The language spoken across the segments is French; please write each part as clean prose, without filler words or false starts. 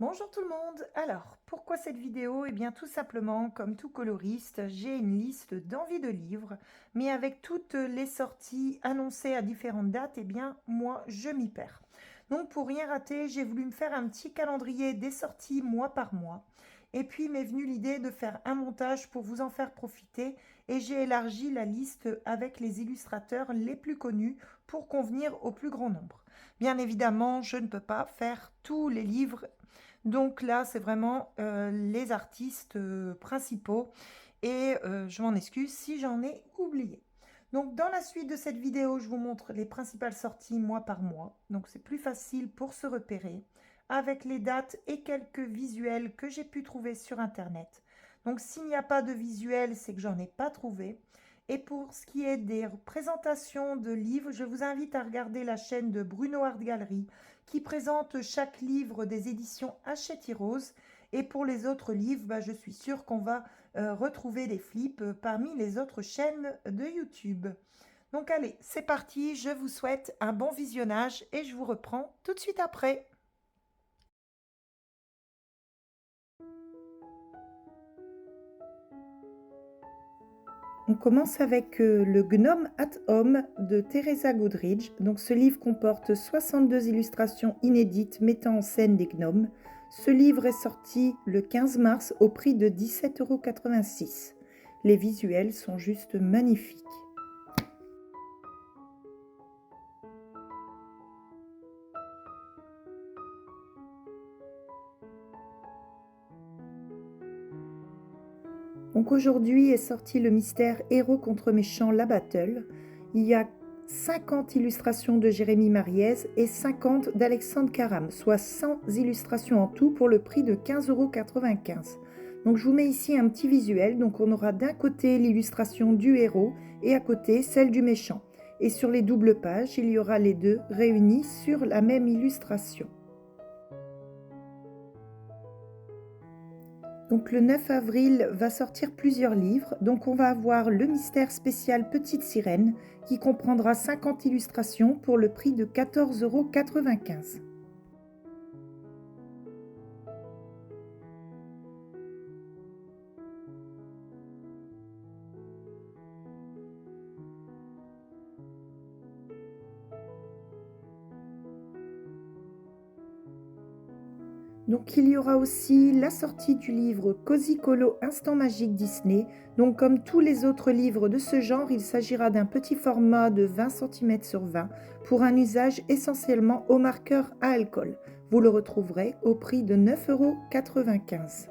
Bonjour tout le monde. Alors, pourquoi cette vidéo? Eh bien, tout simplement, comme tout coloriste, j'ai une liste d'envies de livres, mais avec toutes les sorties annoncées à différentes dates, eh bien, moi, je m'y perds. Donc, pour rien rater, j'ai voulu me faire un petit calendrier des sorties mois par mois. Et puis, m'est venue l'idée de faire un montage pour vous en faire profiter, et j'ai élargi la liste avec les illustrateurs les plus connus pour convenir au plus grand nombre. Bien évidemment, je ne peux pas faire tous les livres, donc là, c'est vraiment les artistes principaux et je m'en excuse si j'en ai oublié. Donc dans la suite de cette vidéo, je vous montre les principales sorties mois par mois. Donc c'est plus facile pour se repérer avec les dates et quelques visuels que j'ai pu trouver sur internet. Donc s'il n'y a pas de visuel, c'est que j'en ai pas trouvé. Et pour ce qui est des présentations de livres, je vous invite à regarder la chaîne de Bruno Art Gallery qui présente chaque livre des éditions Hachette Rose. Et pour les autres livres, je suis sûre qu'on va retrouver des flips parmi les autres chaînes de YouTube. Donc allez, c'est parti, je vous souhaite un bon visionnage et je vous reprends tout de suite après. On commence avec le Gnome at Home de Teresa Goodridge. Donc ce livre comporte 62 illustrations inédites mettant en scène des gnomes. Ce livre est sorti le 15 mars au prix de 17,86 €. Les visuels sont juste magnifiques. Donc aujourd'hui est sorti le mystère Héros contre méchants, la battle. Il y a 50 illustrations de Jérémy Mariez et 50 d'Alexandre Caram, soit 100 illustrations en tout pour le prix de 15,95 €. Donc je vous mets ici un petit visuel. Donc on aura d'un côté l'illustration du héros et à côté celle du méchant. Et sur les doubles pages, il y aura les deux réunis sur la même illustration. Donc le 9 avril va sortir plusieurs livres. Donc on va avoir le mystère spécial Petite Sirène qui comprendra 50 illustrations pour le prix de 14,95 €. Donc il y aura aussi la sortie du livre Cozy Colo Instant Magique Disney. Donc comme tous les autres livres de ce genre, il s'agira d'un petit format de 20 cm sur 20 pour un usage essentiellement au marqueur à alcool. Vous le retrouverez au prix de 9,95 €.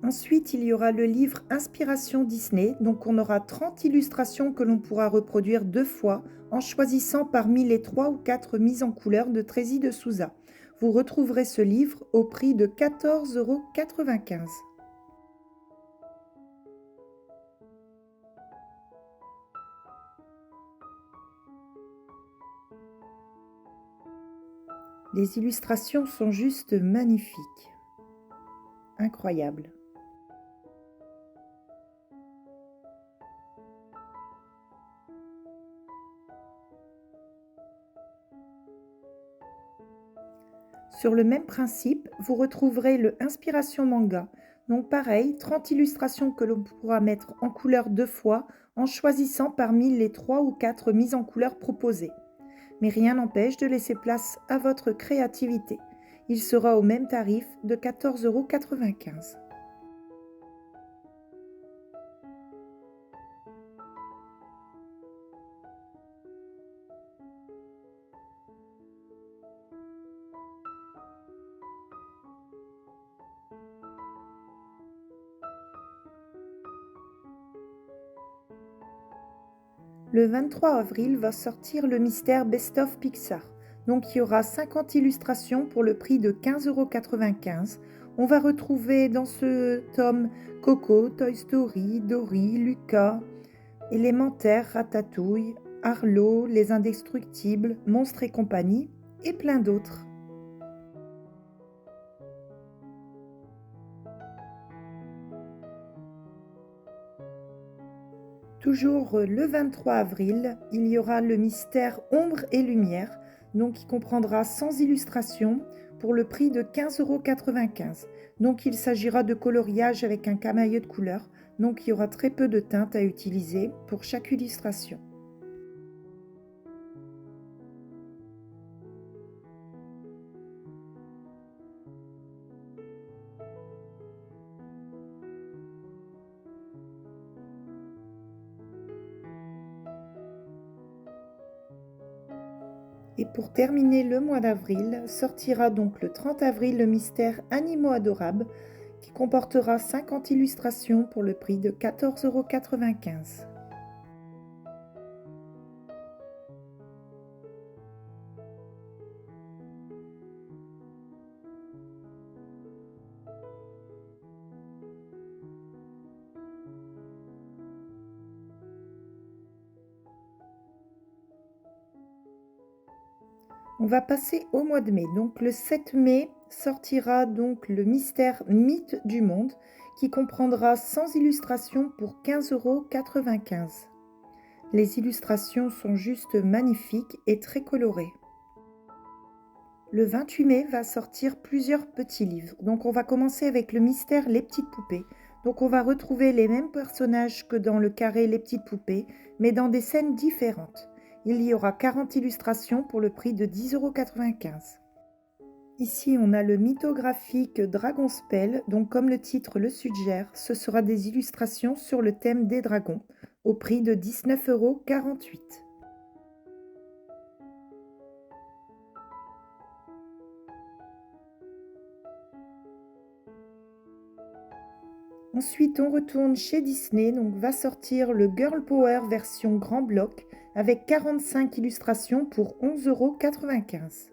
Ensuite, il y aura le livre Inspiration Disney. Donc on aura 30 illustrations que l'on pourra reproduire 2 fois en choisissant parmi les 3 ou 4 mises en couleur de Trézy de Souza. Vous retrouverez ce livre au prix de 14,95 €. Les illustrations sont juste magnifiques. Incroyables. Sur le même principe, vous retrouverez le Inspiration Manga. Donc pareil, 30 illustrations que l'on pourra mettre en couleur 2 fois en choisissant parmi les 3 ou 4 mises en couleur proposées. Mais rien n'empêche de laisser place à votre créativité. Il sera au même tarif de 14,95 €. Le 23 avril va sortir le mystère Best of Pixar. Donc il y aura 50 illustrations pour le prix de 15,95 €. On va retrouver dans ce tome Coco, Toy Story, Dory, Lucas, Élémentaire, Ratatouille, Arlo, Les Indestructibles, Monstres et compagnie et plein d'autres. Toujours le 23 avril, il y aura le mystère Ombre et Lumière, donc qui comprendra 100 illustrations pour le prix de 15,95 €. Donc il s'agira de coloriage avec un camailleux de couleurs, donc il y aura très peu de teintes à utiliser pour chaque illustration. Et pour terminer le mois d'avril, sortira donc le 30 avril le mystère Animaux adorables qui comportera 50 illustrations pour le prix de 14,95 €. On va passer au mois de mai. Donc le 7 mai sortira donc le mystère Mythe du monde qui comprendra 100 illustrations pour 15,95 €. Les illustrations sont juste magnifiques et très colorées. Le 28 mai va sortir plusieurs petits livres. Donc on va commencer avec le mystère Les petites poupées. Donc on va retrouver les mêmes personnages que dans le carré Les petites poupées, mais dans des scènes différentes. Il y aura 40 illustrations pour le prix de 10,95 €. Ici, on a le mythographique Dragonspell, donc comme le titre le suggère, ce sera des illustrations sur le thème des dragons, au prix de 19,48 €. Ensuite, on retourne chez Disney, donc va sortir le Girl Power version grand bloc avec 45 illustrations pour 11,95 €.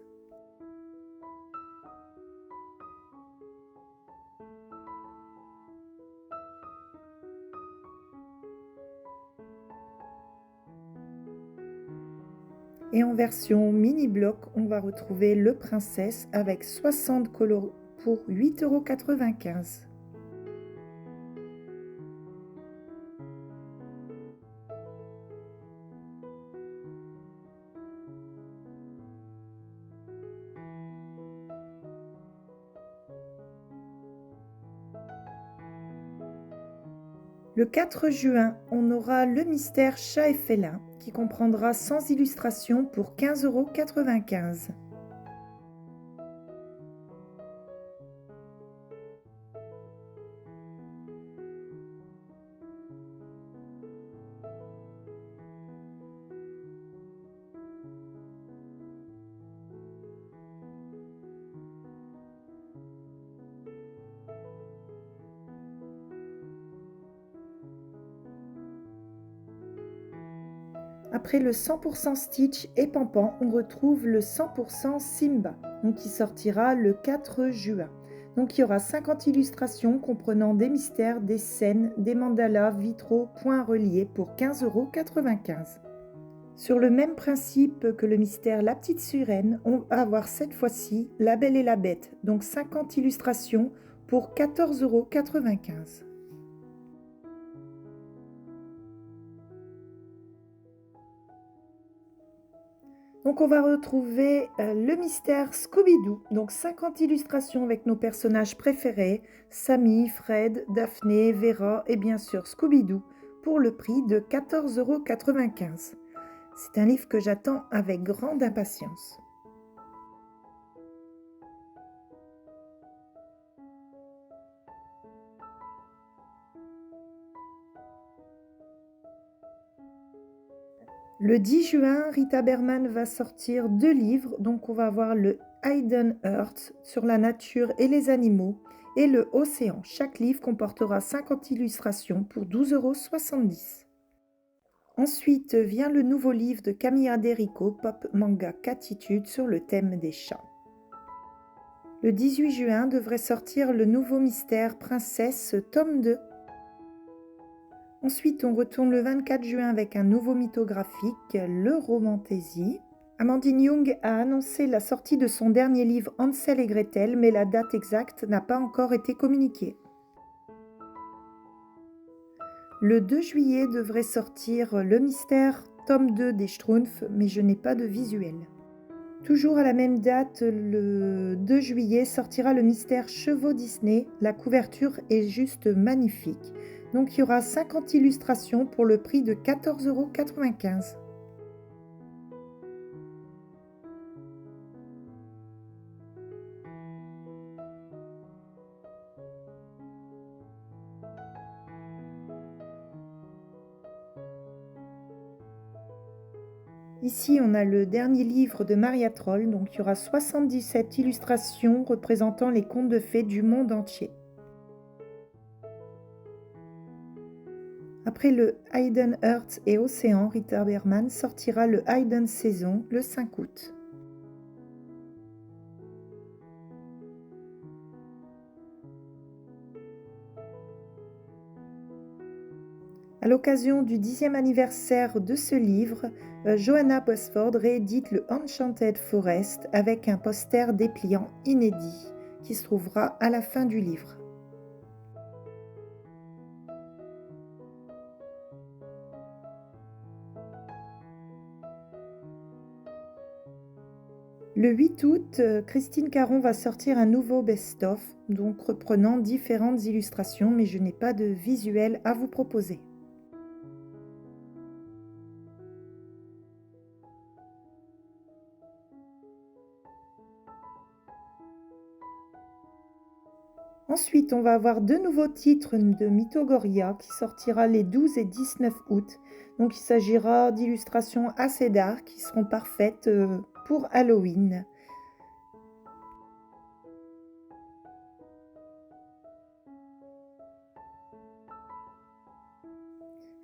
Et en version mini bloc, on va retrouver le Princesse avec 60 colos pour 8,95 €. Le 4 juin, on aura le mystère Chat et félin qui comprendra 100 illustrations pour 15,95 €. Après le 100% Stitch et Pampan, on retrouve le 100% Simba, donc qui sortira le 4 juin. Donc il y aura 50 illustrations comprenant des mystères, des scènes, des mandalas, vitraux, points reliés pour 15,95 €. Sur le même principe que le mystère La Petite Sirène, on va avoir cette fois-ci La Belle et la Bête, donc 50 illustrations pour 14,95 €. Donc on va retrouver le mystère Scooby-Doo, donc 50 illustrations avec nos personnages préférés, Sammy, Fred, Daphné, Vera et bien sûr Scooby-Doo pour le prix de 14,95 €. C'est un livre que j'attends avec grande impatience. Le 10 juin, Rita Berman va sortir 2 livres, donc on va avoir le Hidden Earth sur la nature et les animaux et le Océan. Chaque livre comportera 50 illustrations pour 12,70 €. Ensuite vient le nouveau livre de Camilla Derico, Pop Manga Catitude sur le thème des chats. Le 18 juin devrait sortir le nouveau mystère Princesse tome 2. Ensuite, on retourne le 24 juin avec un nouveau mythographique, le Romantaisie. Amandine Young a annoncé la sortie de son dernier livre Hansel et Gretel, mais la date exacte n'a pas encore été communiquée. Le 2 juillet devrait sortir Le Mystère, tome 2 des Schtroumpfs, mais je n'ai pas de visuel. Toujours à la même date, le 2 juillet, sortira Le Mystère Chevaux Disney. La couverture est juste magnifique. Donc il y aura 50 illustrations pour le prix de 14,95 €. Ici, on a le dernier livre de Maria Troll, donc il y aura 77 illustrations représentant les contes de fées du monde entier. Après le Hidden Earth et Océan, Rita Berman sortira le Hidden Saison le 5 août. À l'occasion du 10e anniversaire de ce livre, Johanna Basford réédite le Enchanted Forest avec un poster dépliant inédit qui se trouvera à la fin du livre. Le 8 août, Christine Caron va sortir un nouveau best-of, donc reprenant différentes illustrations, mais je n'ai pas de visuel à vous proposer. Ensuite, on va avoir deux nouveaux titres de Mythogoria qui sortira les 12 et 19 août. Donc, il s'agira d'illustrations assez dark qui seront parfaites pour Halloween.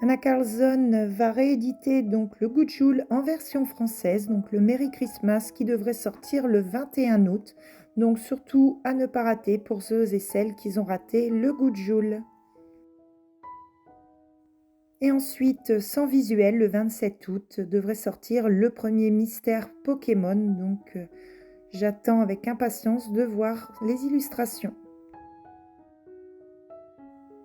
Anna Carlson va rééditer donc le Goujoul en version française, donc le Merry Christmas qui devrait sortir le 21 août. Donc surtout à ne pas rater pour ceux et celles qui ont raté le Goujoul. Et ensuite, sans visuel, le 27 août, devrait sortir le premier mystère Pokémon. Donc j'attends avec impatience de voir les illustrations.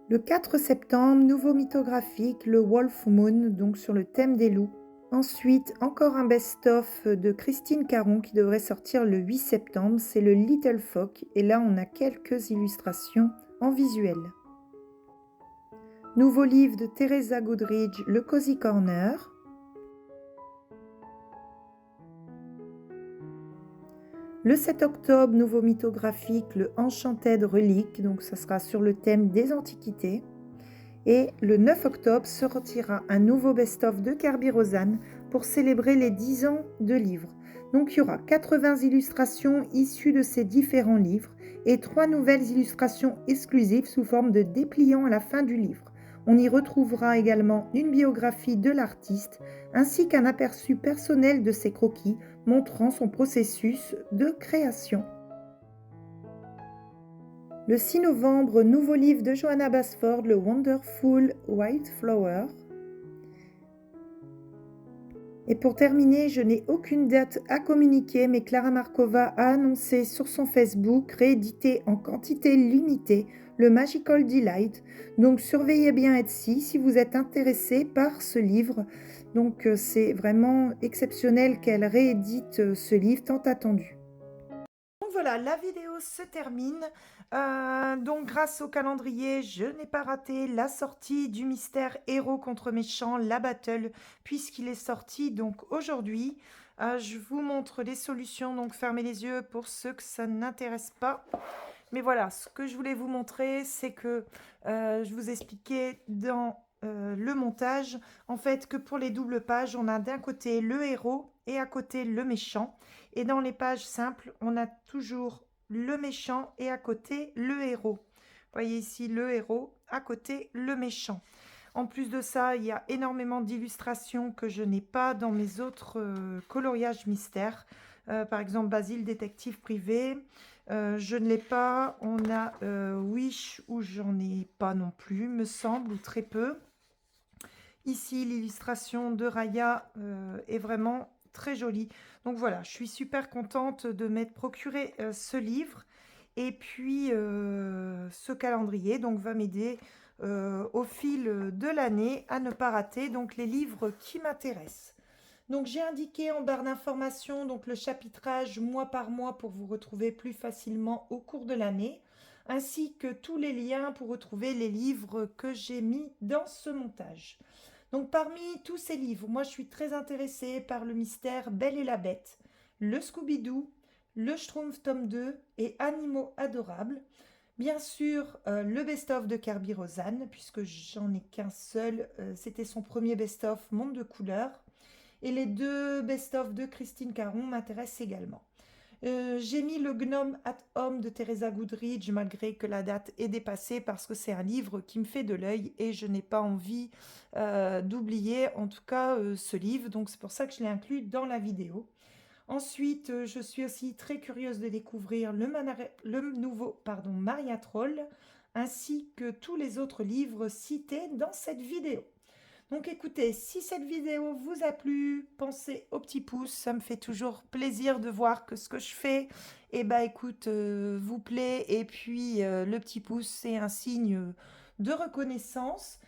Le 4 septembre, nouveau mythographique, le Wolf Moon, donc sur le thème des loups. Ensuite, encore un best-of de Christine Caron qui devrait sortir le 8 septembre, c'est le Little Folk, et là on a quelques illustrations en visuel. Nouveau livre de Teresa Goodridge, le Cozy Corner. Le 7 octobre, nouveau mythographique, le Enchanted Relic, donc ça sera sur le thème des antiquités. Et le 9 octobre sortira un nouveau best-of de Kirby Rosanne pour célébrer les 10 ans de livre. Donc il y aura 80 illustrations issues de ces différents livres et 3 nouvelles illustrations exclusives sous forme de dépliants à la fin du livre. On y retrouvera également une biographie de l'artiste ainsi qu'un aperçu personnel de ses croquis montrant son processus de création. Le 6 novembre, nouveau livre de Johanna Basford, le Wonderful White Flower. Et pour terminer, je n'ai aucune date à communiquer, mais Clara Markova a annoncé sur son Facebook rééditer en quantité limitée le Magical Delight. Donc surveillez bien Etsy si vous êtes intéressé par ce livre. Donc c'est vraiment exceptionnel qu'elle réédite ce livre tant attendu. Donc voilà, la vidéo se termine. Donc grâce au calendrier, je n'ai pas raté la sortie du mystère héros contre méchant, la battle, puisqu'il est sorti donc aujourd'hui. Je vous montre les solutions, donc fermez les yeux pour ceux que ça n'intéresse pas. Mais voilà, ce que je voulais vous montrer, c'est que je vous expliquais dans le montage, en fait, que pour les doubles pages, on a d'un côté le héros et à côté le méchant. Et dans les pages simples, on a toujours le méchant et à côté le héros. Vous voyez ici le héros, à côté le méchant. En plus de ça, il y a énormément d'illustrations que je n'ai pas dans mes autres coloriages mystères. Par exemple, Basile, détective privé. Je ne l'ai pas. On a Wish, où j'en ai pas non plus, me semble, ou très peu. Ici, l'illustration de Raya est vraiment très jolie. Donc voilà, je suis super contente de m'être procuré ce livre. Et puis, ce calendrier donc va m'aider au fil de l'année à ne pas rater donc les livres qui m'intéressent. Donc j'ai indiqué en barre d'informations donc le chapitrage mois par mois pour vous retrouver plus facilement au cours de l'année, ainsi que tous les liens pour retrouver les livres que j'ai mis dans ce montage. Donc parmi tous ces livres, moi je suis très intéressée par le mystère Belle et la Bête, le Scooby-Doo, le Schtroumpf tome 2 et Animaux adorables. Bien sûr, le best-of de Kirby Rosanne, puisque j'en ai qu'un seul, c'était son premier best-of Monde de couleurs. Et les deux best-of de Christine Caron m'intéressent également. J'ai mis le Gnome at Home de Teresa Goodridge malgré que la date est dépassée parce que c'est un livre qui me fait de l'œil et je n'ai pas envie d'oublier en tout cas ce livre. Donc c'est pour ça que je l'ai inclus dans la vidéo. Ensuite, je suis aussi très curieuse de découvrir le nouveau Maria Troll ainsi que tous les autres livres cités dans cette vidéo. Donc écoutez, si cette vidéo vous a plu, pensez au petit pouce, ça me fait toujours plaisir de voir que ce que je fais, écoute, vous plaît. Et puis le petit pouce, c'est un signe de reconnaissance.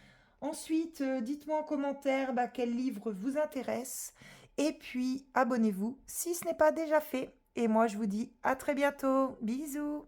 Ensuite, dites-moi en commentaire quel livre vous intéresse. Et puis abonnez-vous si ce n'est pas déjà fait. Et moi, je vous dis à très bientôt. Bisous.